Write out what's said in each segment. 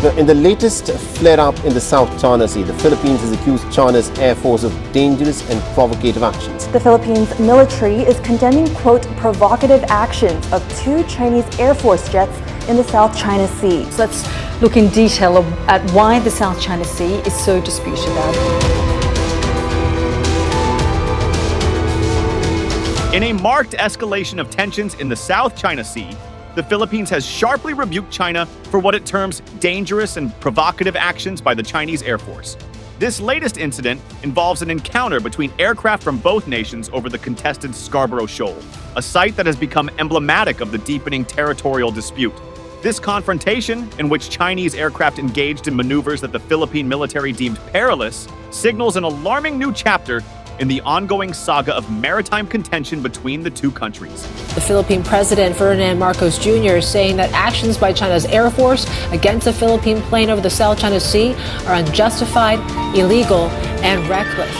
Now, in the latest flare-up in the South China Sea, the Philippines has accused China's Air Force of dangerous and provocative actions. The Philippines military is condemning, quote, provocative actions of 2 Chinese Air Force jets in the South China Sea. So let's look in detail at why the South China Sea is so disputed about. In a marked escalation of tensions in the South China Sea, the Philippines has sharply rebuked China for what it terms dangerous and provocative actions by the Chinese Air Force. This latest incident involves an encounter between aircraft from both nations over the contested Scarborough Shoal, a site that has become emblematic of the deepening territorial dispute. This confrontation, in which Chinese aircraft engaged in maneuvers that the Philippine military deemed perilous, signals an alarming new chapter in the ongoing saga of maritime contention between the two countries. The Philippine President Ferdinand Marcos Jr. is saying that actions by China's Air Force against a Philippine plane over the South China Sea are unjustified, illegal, and reckless.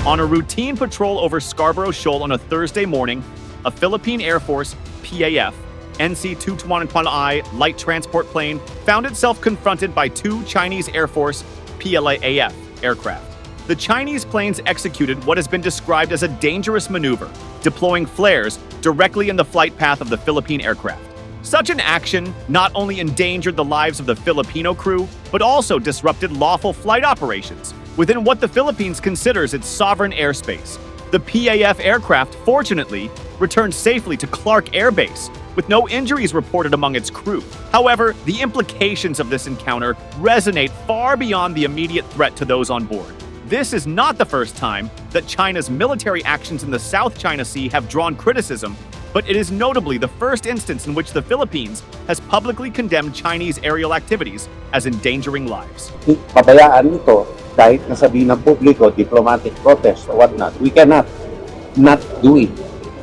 On a routine patrol over Scarborough Shoal on a Thursday morning, a Philippine Air Force PAF NC-221I light transport plane found itself confronted by 2 Chinese Air Force PLAAF aircraft. The Chinese planes executed what has been described as a dangerous maneuver, deploying flares directly in the flight path of the Philippine aircraft. Such an action not only endangered the lives of the Filipino crew, but also disrupted lawful flight operations within what the Philippines considers its sovereign airspace. The PAF aircraft, fortunately, returned safely to Clark Air Base, with no injuries reported among its crew. However, the implications of this encounter resonate far beyond the immediate threat to those on board. This is not the first time that China's military actions in the South China Sea have drawn criticism, but it is notably the first instance in which the Philippines has publicly condemned Chinese aerial activities as endangering lives. Pabayaan ito kahit nasabihin ng publiko, diplomatic protest or whatnot. We cannot not do it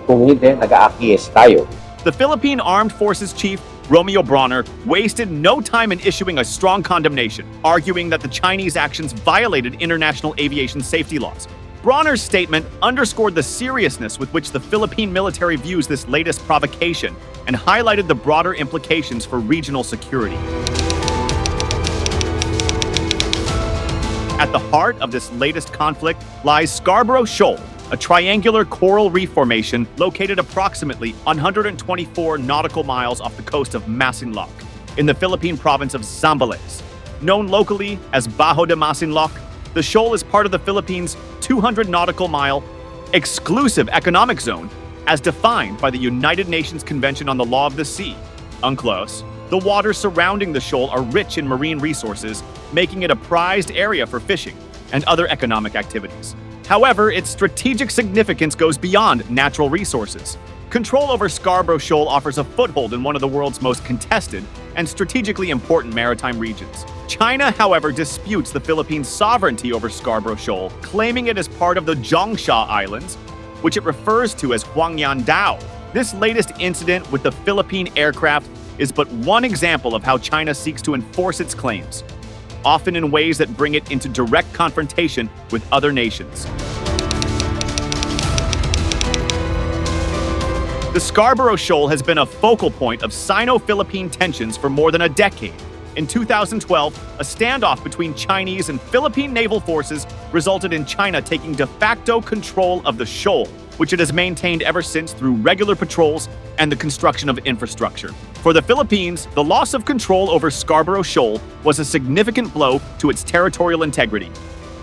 kung hindi nag-aakies tayo. The Philippine Armed Forces Chief Romeo Bronner wasted no time in issuing a strong condemnation, arguing that the Chinese actions violated international aviation safety laws. Bronner's statement underscored the seriousness with which the Philippine military views this latest provocation and highlighted the broader implications for regional security. At the heart of this latest conflict lies Scarborough Shoal, a triangular coral reef formation located approximately 124 nautical miles off the coast of Masinloc, in the Philippine province of Zambales. Known locally as Bajo de Masinloc, the shoal is part of the Philippines' 200 nautical mile exclusive economic zone as defined by the United Nations Convention on the Law of the Sea. UNCLOS. The waters surrounding the shoal are rich in marine resources, making it a prized area for fishing and other economic activities. However, its strategic significance goes beyond natural resources. Control over Scarborough Shoal offers a foothold in one of the world's most contested and strategically important maritime regions. China, however, disputes the Philippines' sovereignty over Scarborough Shoal, claiming it as part of the Zhongsha Islands, which it refers to as Huangyan Dao. This latest incident with the Philippine aircraft is but one example of how China seeks to enforce its claims, often in ways that bring it into direct confrontation with other nations. The Scarborough Shoal has been a focal point of Sino-Philippine tensions for more than a decade. In 2012, a standoff between Chinese and Philippine naval forces resulted in China taking de facto control of the shoal, which it has maintained ever since through regular patrols and the construction of infrastructure. For the Philippines, the loss of control over Scarborough Shoal was a significant blow to its territorial integrity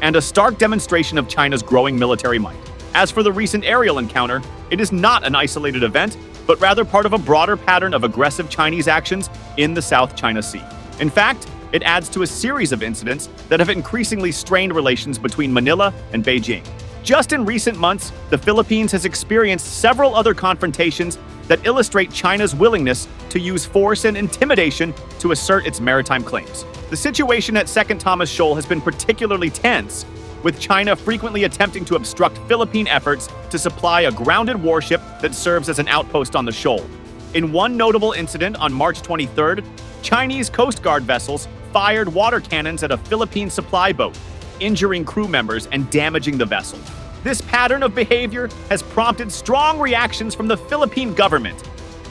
and a stark demonstration of China's growing military might. As for the recent aerial encounter, it is not an isolated event, but rather part of a broader pattern of aggressive Chinese actions in the South China Sea. In fact, it adds to a series of incidents that have increasingly strained relations between Manila and Beijing. Just in recent months, the Philippines has experienced several other confrontations that illustrate China's willingness to use force and intimidation to assert its maritime claims. The situation at Second Thomas Shoal has been particularly tense, with China frequently attempting to obstruct Philippine efforts to supply a grounded warship that serves as an outpost on the shoal. In one notable incident on March 23rd, Chinese Coast Guard vessels fired water cannons at a Philippine supply boat, injuring crew members and damaging the vessel. This pattern of behavior has prompted strong reactions from the Philippine government,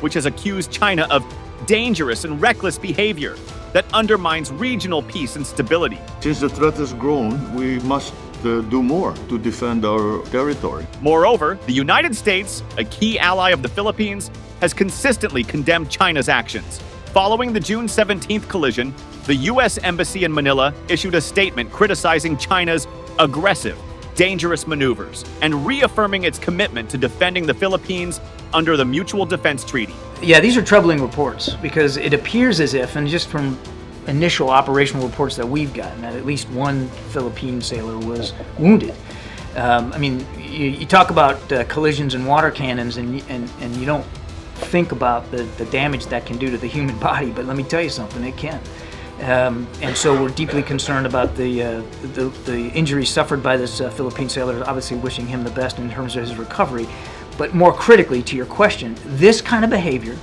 which has accused China of dangerous and reckless behavior that undermines regional peace and stability. Since the threat has grown, we must do more to defend our territory. Moreover, the United States, a key ally of the Philippines, has consistently condemned China's actions. Following the June 17th collision, the U.S. Embassy in Manila issued a statement criticizing China's aggressive, dangerous maneuvers and reaffirming its commitment to defending the Philippines under the Mutual Defense Treaty. Yeah, these are troubling reports because it appears as if, and just from initial operational reports that we've gotten, that at least one Philippine sailor was wounded. You talk about collisions and water cannons, and you don't think about the damage that can do to the human body, but let me tell you something, it can. And so we're deeply concerned about the injuries suffered by this Philippine sailor, obviously wishing him the best in terms of his recovery. But more critically, to your question, this kind of behavior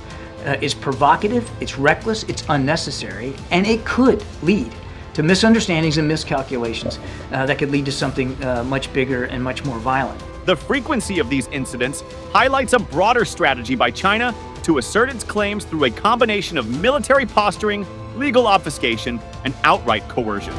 is provocative, it's reckless, it's unnecessary, and it could lead to misunderstandings and miscalculations that could lead to something much bigger and much more violent. The frequency of these incidents highlights a broader strategy by China to assert its claims through a combination of military posturing, legal obfuscation, and outright coercion.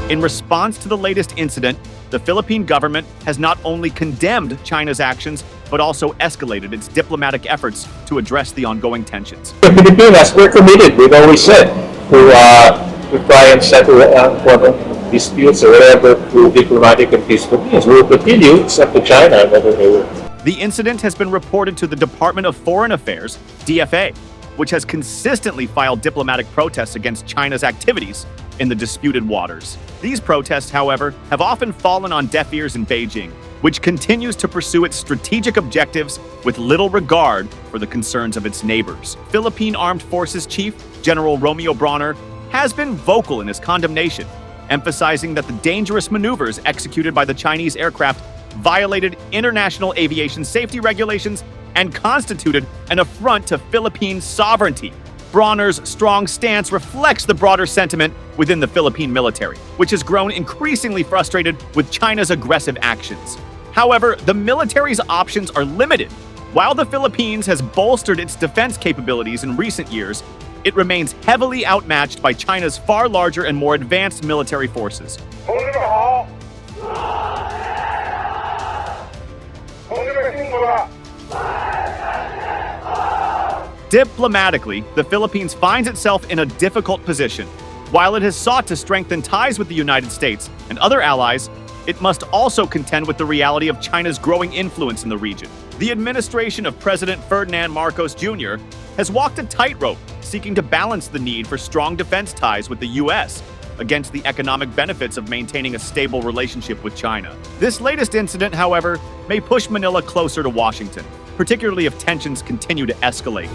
In response to the latest incident, the Philippine government has not only condemned China's actions, but also escalated its diplomatic efforts to address the ongoing tensions. The Filipinas, we're committed, we've always said, to try and settle disputes or whatever through diplomatic and peaceful means. We will continue, it's up to China whether they will. The incident has been reported to the Department of Foreign Affairs, DFA, which has consistently filed diplomatic protests against China's activities in the disputed waters. These protests, however, have often fallen on deaf ears in Beijing, which continues to pursue its strategic objectives with little regard for the concerns of its neighbors. Philippine Armed Forces Chief General Romeo Bronner has been vocal in his condemnation, emphasizing that the dangerous maneuvers executed by the Chinese aircraft violated international aviation safety regulations and constituted an affront to Philippine sovereignty. Bronner's strong stance reflects the broader sentiment within the Philippine military, which has grown increasingly frustrated with China's aggressive actions. However, the military's options are limited. While the Philippines has bolstered its defense capabilities in recent years, it remains heavily outmatched by China's far larger and more advanced military forces. Diplomatically, the Philippines finds itself in a difficult position. While it has sought to strengthen ties with the United States and other allies, it must also contend with the reality of China's growing influence in the region. The administration of President Ferdinand Marcos Jr. has walked a tightrope, seeking to balance the need for strong defense ties with the U.S. against the economic benefits of maintaining a stable relationship with China. This latest incident, however, may push Manila closer to Washington, particularly if tensions continue to escalate.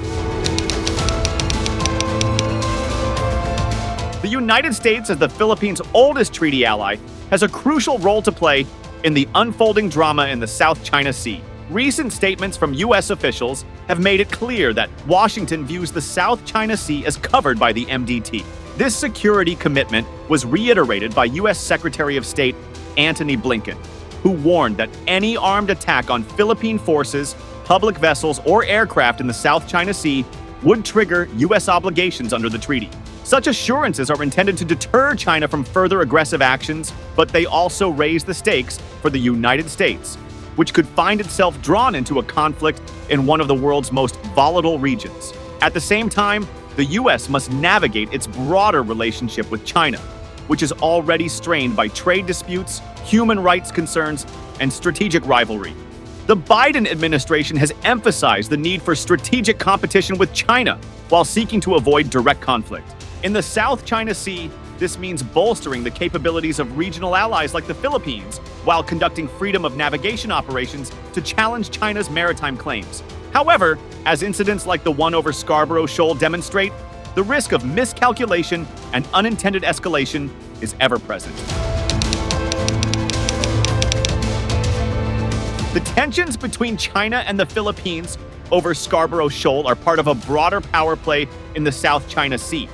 The United States, as the Philippines' oldest treaty ally, has a crucial role to play in the unfolding drama in the South China Sea. Recent statements from U.S. officials have made it clear that Washington views the South China Sea as covered by the MDT. This security commitment was reiterated by U.S. Secretary of State Antony Blinken, who warned that any armed attack on Philippine forces, public vessels, or aircraft in the South China Sea would trigger U.S. obligations under the treaty. Such assurances are intended to deter China from further aggressive actions, but they also raise the stakes for the United States, which could find itself drawn into a conflict in one of the world's most volatile regions. At the same time, the U.S. must navigate its broader relationship with China, which is already strained by trade disputes, human rights concerns, and strategic rivalry. The Biden administration has emphasized the need for strategic competition with China while seeking to avoid direct conflict. In the South China Sea, this means bolstering the capabilities of regional allies like the Philippines while conducting freedom of navigation operations to challenge China's maritime claims. However, as incidents like the one over Scarborough Shoal demonstrate, the risk of miscalculation and unintended escalation is ever present. The The tensions between China and the Philippines over Scarborough Shoal are part of a broader power play in the South China Sea,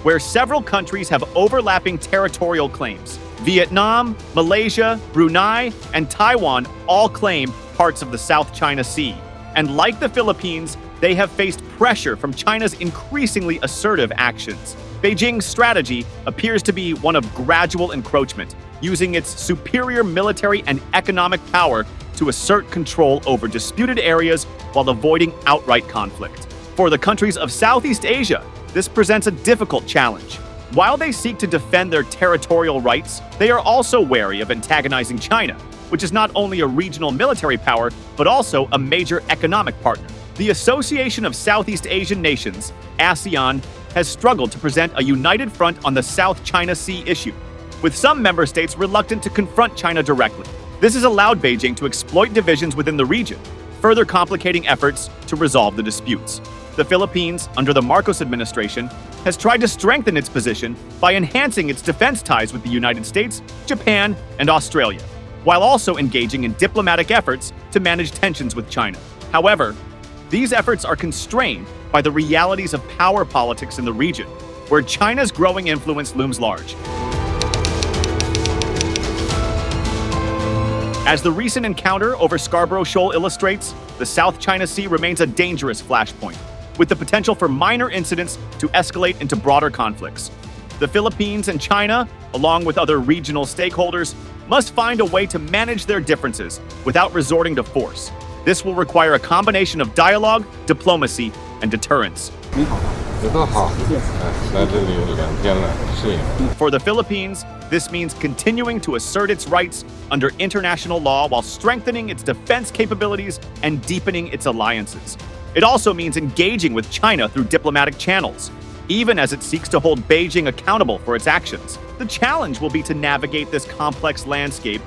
where several countries have overlapping territorial claims. Vietnam, Malaysia, Brunei, and Taiwan all claim parts of the South China Sea. And like the Philippines, they have faced pressure from China's increasingly assertive actions. Beijing's strategy appears to be one of gradual encroachment, using its superior military and economic power to assert control over disputed areas while avoiding outright conflict. For the countries of Southeast Asia, this presents a difficult challenge. While they seek to defend their territorial rights, they are also wary of antagonizing China, which is not only a regional military power, but also a major economic partner. The Association of Southeast Asian Nations, ASEAN, has struggled to present a united front on the South China Sea issue, with some member states reluctant to confront China directly. This has allowed Beijing to exploit divisions within the region, further complicating efforts to resolve the disputes. The Philippines, under the Marcos administration, has tried to strengthen its position by enhancing its defense ties with the United States, Japan, and Australia, while also engaging in diplomatic efforts to manage tensions with China. However, these efforts are constrained by the realities of power politics in the region, where China's growing influence looms large. As the recent encounter over Scarborough Shoal illustrates, the South China Sea remains a dangerous flashpoint, with the potential for minor incidents to escalate into broader conflicts. The Philippines and China, along with other regional stakeholders, must find a way to manage their differences without resorting to force. This will require a combination of dialogue, diplomacy, and deterrence. For the Philippines, this means continuing to assert its rights under international law while strengthening its defense capabilities and deepening its alliances. It also means engaging with China through diplomatic channels, even as it seeks to hold Beijing accountable for its actions. The challenge will be to navigate this complex landscape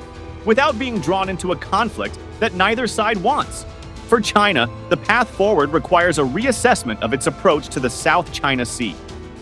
without being drawn into a conflict that neither side wants. For China, the path forward requires a reassessment of its approach to the South China Sea.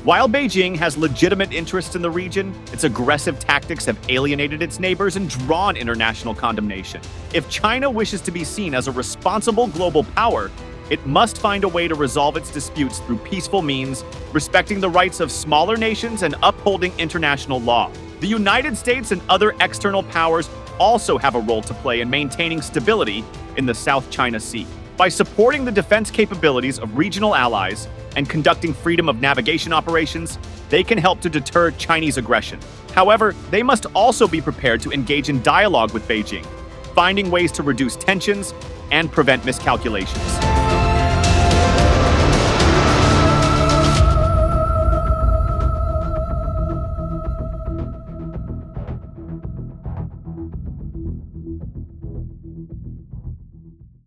While Beijing has legitimate interests in the region, its aggressive tactics have alienated its neighbors and drawn international condemnation. If China wishes to be seen as a responsible global power, it must find a way to resolve its disputes through peaceful means, respecting the rights of smaller nations and upholding international law. The United States and other external powers also have a role to play in maintaining stability in the South China Sea. By supporting the defense capabilities of regional allies and conducting freedom of navigation operations, they can help to deter Chinese aggression. However, they must also be prepared to engage in dialogue with Beijing, finding ways to reduce tensions and prevent miscalculations.